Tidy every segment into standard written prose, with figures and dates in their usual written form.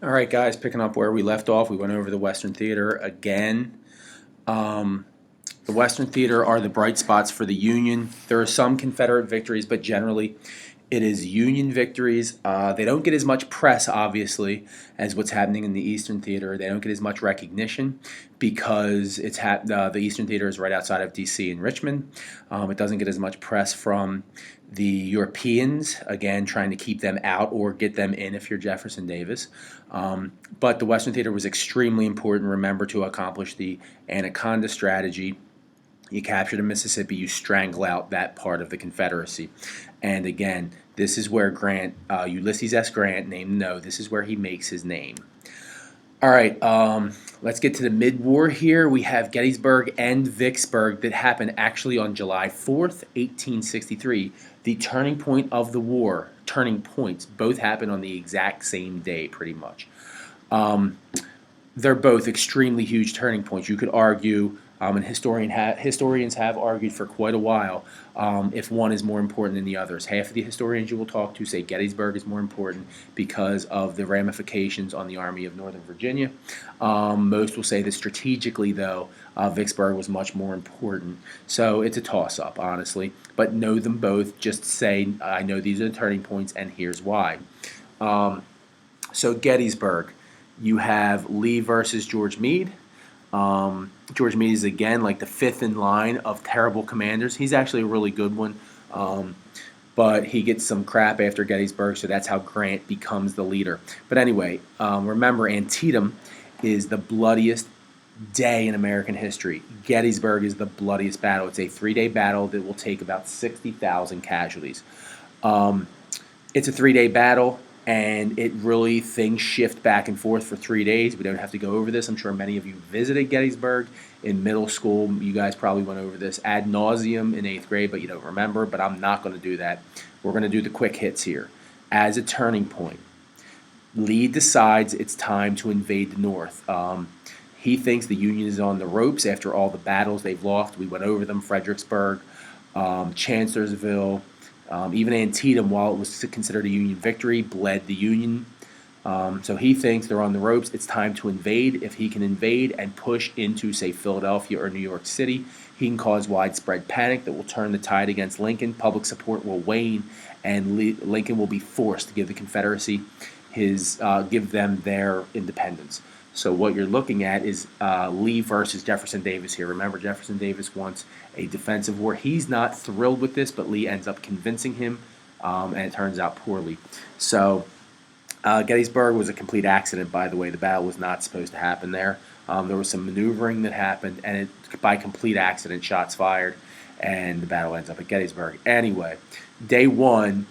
All right, guys, picking up where we left off, we went over the Western Theater again. Um, the Western Theater are the bright spots for the Union. There are some Confederate victories, but generally it is Union victories. They don't get as much press, obviously, as what's happening in the Eastern Theater. They don't get as much recognition because the Eastern Theater is right outside of D.C. in Richmond. It doesn't get as much press from the Europeans, again, trying to keep them out or get them in if you're Jefferson Davis. But the Western Theater was extremely important, remember, to accomplish the Anaconda strategy. You capture the Mississippi, you strangle out that part of the Confederacy. And again, this is where Ulysses S. Grant, name no, this is where he makes his name. All right, let's get to the mid-war here. We have Gettysburg and Vicksburg that happened actually on July 4th, 1863. The turning point of the war, turning points, both happened on the exact same day, pretty much. Um, they're both extremely huge turning points. You could argue, and historians have argued for quite a while, if one is more important than the others. Half of the historians you will talk to say Gettysburg is more important because of the ramifications on the Army of Northern Virginia. Most will say that strategically, though, Vicksburg was much more important. So it's a toss-up, honestly. But know them both. Just say, I know these are the turning points, and here's why. So Gettysburg, you have Lee versus George Meade. George Meade is again like the fifth in line of terrible commanders. He's actually a really good one, but he gets some crap after Gettysburg, so that's how Grant becomes the leader. But anyway, remember Antietam is the bloodiest day in American history. Gettysburg is the bloodiest battle. It's a 3-day battle that will take about 60,000 casualties. It's a 3-day battle, and things shift back and forth for 3 days. We don't have to go over this. I'm sure many of you visited Gettysburg in middle school. You guys probably went over this ad nauseum in 8th grade, but you don't remember. But I'm not going to do that. We're going to do the quick hits here. As a turning point, Lee decides it's time to invade the North. He thinks the Union is on the ropes after all the battles they've lost. We went over them: Fredericksburg, Chancellorsville. Even Antietam, while it was considered a Union victory, bled the Union. So he thinks they're on the ropes. It's time to invade. If he can invade and push into, say, Philadelphia or New York City, he can cause widespread panic that will turn the tide against Lincoln. Public support will wane, and Lincoln will be forced to give the Confederacy give them their independence. So what you're looking at is Lee versus Jefferson Davis here. Remember, Jefferson Davis wants a defensive war. He's not thrilled with this, but Lee ends up convincing him, and it turns out poorly. So Gettysburg was a complete accident, by the way. The battle was not supposed to happen there. There was some maneuvering that happened, and by complete accident, shots fired, and the battle ends up at Gettysburg. Anyway, day one,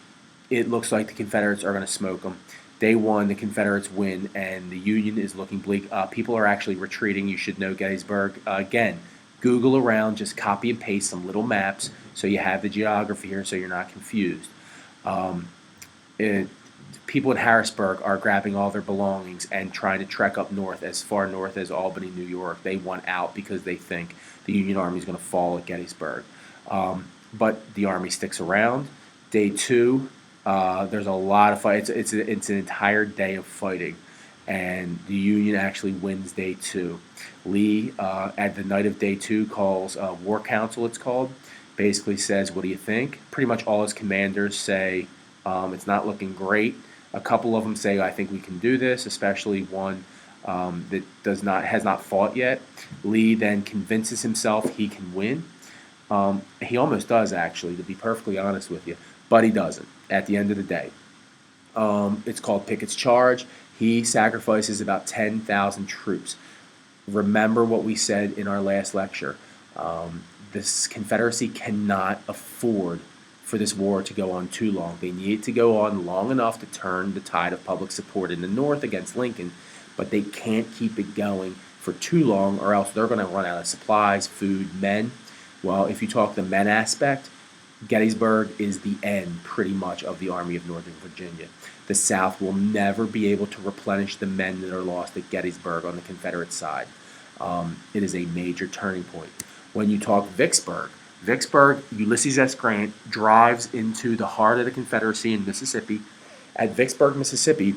it looks like the Confederates are going to smoke them. Day one, the Confederates win, and the Union is looking bleak. People are actually retreating. You should know Gettysburg. Again, Google around, just copy and paste some little maps so you have the geography here so you're not confused. People in Harrisburg are grabbing all their belongings and trying to trek up north, as far north as Albany, New York. They want out because they think the Union Army is going to fall at Gettysburg. But the Army sticks around. Day two, there's a lot of fight. It's an entire day of fighting, and the Union actually wins day two. Lee, at the night of day two, calls War Council. It's called. Basically says, "What do you think?" Pretty much all his commanders say it's not looking great. A couple of them say, "I think we can do this," especially one that has not fought yet. Lee then convinces himself he can win. He almost does, actually, to be perfectly honest with you, but he doesn't at the end of the day. It's called Pickett's Charge. He sacrifices about 10,000 troops. Remember what we said in our last lecture. This Confederacy cannot afford for this war to go on too long. They need it to go on long enough to turn the tide of public support in the North against Lincoln, but they can't keep it going for too long, or else they're going to run out of supplies, food, men. Well, if you talk the men aspect, Gettysburg is the end, pretty much, of the Army of Northern Virginia. The South will never be able to replenish the men that are lost at Gettysburg on the Confederate side. It is a major turning point. When you talk Vicksburg, Ulysses S. Grant drives into the heart of the Confederacy in Mississippi. At Vicksburg, Mississippi,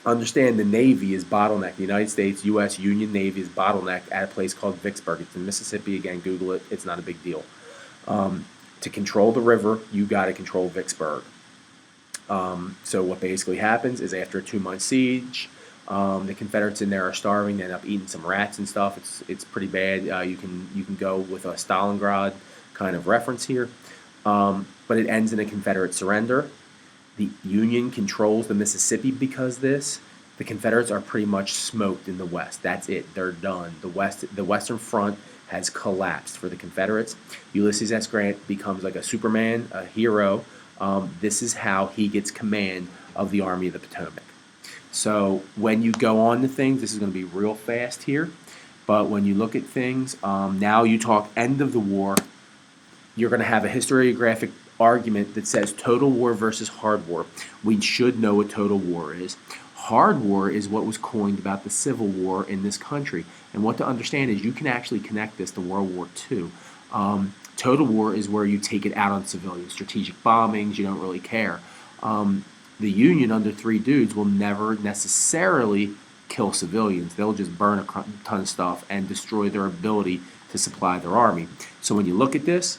Understand the Navy is bottlenecked. The United States, U.S. Union Navy is bottlenecked at a place called Vicksburg. It's in Mississippi. Again, Google it. It's not a big deal. To control the river, you got to control Vicksburg. So what basically happens is after a 2-month siege, the Confederates in there are starving. They end up eating some rats and stuff. It's pretty bad. You can go with a Stalingrad kind of reference here, but it ends in a Confederate surrender. The Union controls the Mississippi because this. The Confederates are pretty much smoked in the West. That's it. They're done. The Western Front has collapsed for the Confederates. Ulysses S. Grant becomes like a Superman, a hero. This is how he gets command of the Army of the Potomac. So when you go on to things, this is going to be real fast here. But when you look at things, now you talk end of the war, you're going to have a historiographic argument that says total war versus hard war. We should know what total war is. Hard war is what was coined about the Civil War in this country. And what to understand is you can actually connect this to World War II. Total war is where you take it out on civilians, strategic bombings, you don't really care. The Union under three dudes will never necessarily kill civilians. They'll just burn a ton of stuff and destroy their ability to supply their army. So when you look at this,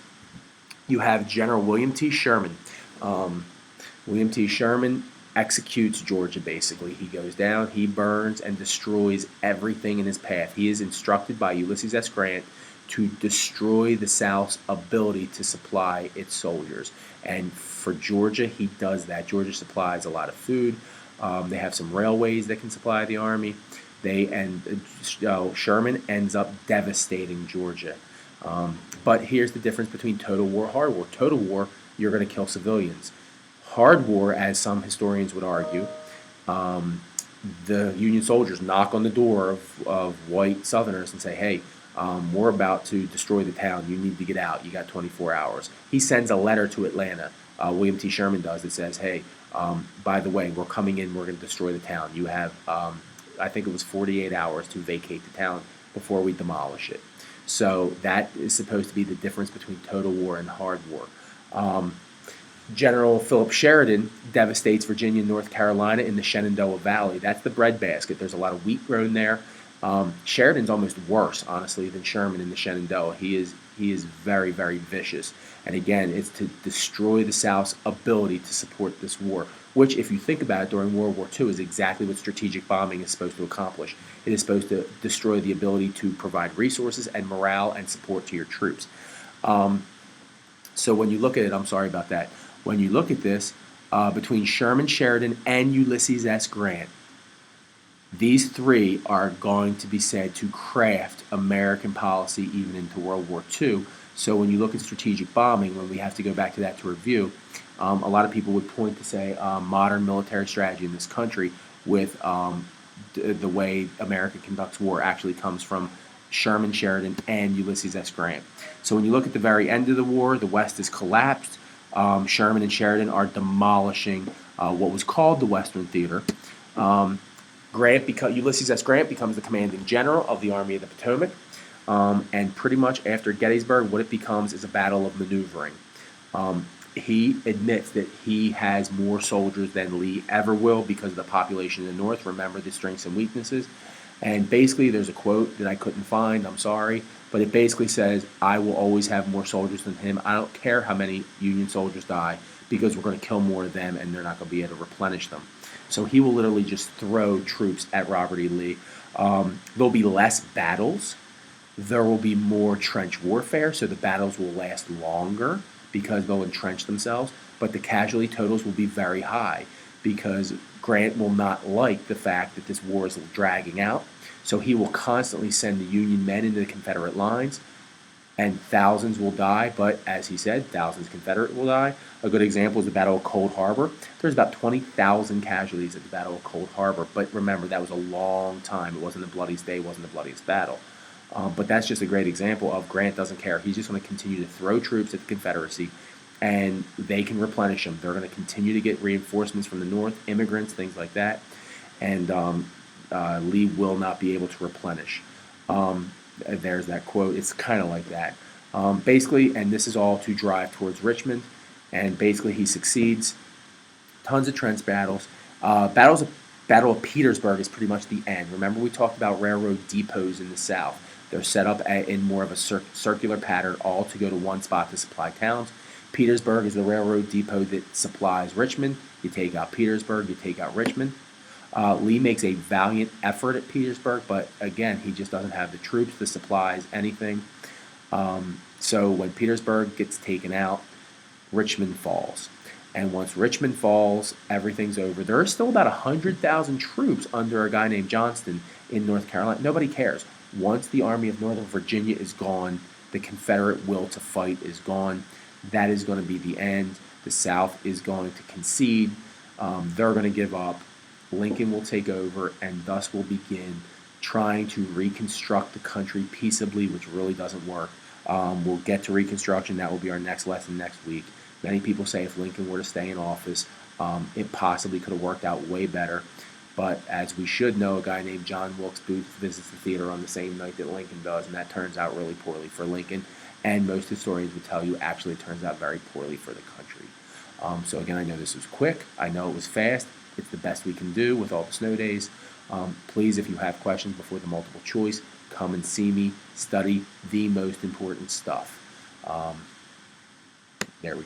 you have General William T. Sherman. William T. Sherman executes Georgia, basically. He goes down, he burns and destroys everything in his path. He is instructed by Ulysses S. Grant to destroy the South's ability to supply its soldiers. And for Georgia, he does that. Georgia supplies a lot of food. They have some railways that can supply the army. Sherman ends up devastating Georgia. But here's the difference between total war and hard war. Total war, you're going to kill civilians. Hard war, as some historians would argue, the Union soldiers knock on the door of white Southerners and say, hey, we're about to destroy the town. You need to get out. You got 24 hours. He sends a letter to Atlanta. William T. Sherman does. That says, hey, by the way, we're coming in. We're going to destroy the town. You have, I think it was 48 hours to vacate the town before we demolish it. So that is supposed to be the difference between total war and hard war. General Philip Sheridan devastates Virginia and North Carolina in the Shenandoah Valley. That's the breadbasket. There's a lot of wheat grown there. Sheridan's almost worse, honestly, than Sherman in the Shenandoah. He is very, very vicious. And again, it's to destroy the South's ability to support this war, which, if you think about it, during World War II is exactly what strategic bombing is supposed to accomplish. It is supposed to destroy the ability to provide resources and morale and support to your troops. So when you look at it, I'm sorry about that. When you look at this, between Sherman, Sheridan, and Ulysses S. Grant, these three are going to be said to craft American policy even into World War II. So when you look at strategic bombing, when we have to go back to that to review, a lot of people would point to say modern military strategy in this country with the way America conducts war actually comes from Sherman, Sheridan, and Ulysses S. Grant. So when you look at the very end of the war, the West is collapsed. Sherman and Sheridan are demolishing what was called the Western Theater. Ulysses S. Grant becomes the commanding general of the Army of the Potomac. And pretty much after Gettysburg, what it becomes is a battle of maneuvering. He admits that he has more soldiers than Lee ever will because of the population in the North. Remember the strengths and weaknesses. And basically, there's a quote that I couldn't find. I'm sorry. But it basically says, I will always have more soldiers than him. I don't care how many Union soldiers die because we're going to kill more of them and they're not going to be able to replenish them. So he will literally just throw troops at Robert E. Lee. There'll be less battles. There will be more trench warfare, so the battles will last longer because they'll entrench themselves. But the casualty totals will be very high because Grant will not like the fact that this war is dragging out. So he will constantly send the Union men into the Confederate lines, and thousands will die. But as he said, thousands Confederate will die. A good example is the Battle of Cold Harbor. There's about 20,000 casualties at the Battle of Cold Harbor. But remember, that was a long time. It wasn't the bloodiest day. It wasn't the bloodiest battle. But that's just a great example of Grant doesn't care. He's just going to continue to throw troops at the Confederacy, and they can replenish them. They're going to continue to get reinforcements from the North, immigrants, things like that, and Lee will not be able to replenish. There's that quote. It's kind of like that. Basically, and this is all to drive towards Richmond, and basically he succeeds. Tons of trench battles. Battles of Battle of Petersburg is pretty much the end. Remember, we talked about railroad depots in the South. They're set up in more of a circular pattern, all to go to one spot to supply towns. Petersburg is the railroad depot that supplies Richmond. You take out Petersburg, you take out Richmond. Lee makes a valiant effort at Petersburg, but again, he just doesn't have the troops, the supplies, anything. So when Petersburg gets taken out, Richmond falls. And once Richmond falls, everything's over. There are still about 100,000 troops under a guy named Johnston in North Carolina. Nobody cares. Once the Army of Northern Virginia is gone, the Confederate will to fight is gone. That is going to be the end. The South is going to concede. They're going to give up. Lincoln will take over, and thus will begin trying to reconstruct the country peaceably, which really doesn't work. We'll get to Reconstruction. That will be our next lesson next week. Many people say if Lincoln were to stay in office, it possibly could have worked out way better. But as we should know, a guy named John Wilkes Booth visits the theater on the same night that Lincoln does, and that turns out really poorly for Lincoln. And most historians would tell you actually it turns out very poorly for the country. So again, I know this was quick. I know it was fast. It's the best we can do with all the snow days. Please, if you have questions before the multiple choice, come and see me. Study the most important stuff. There we go.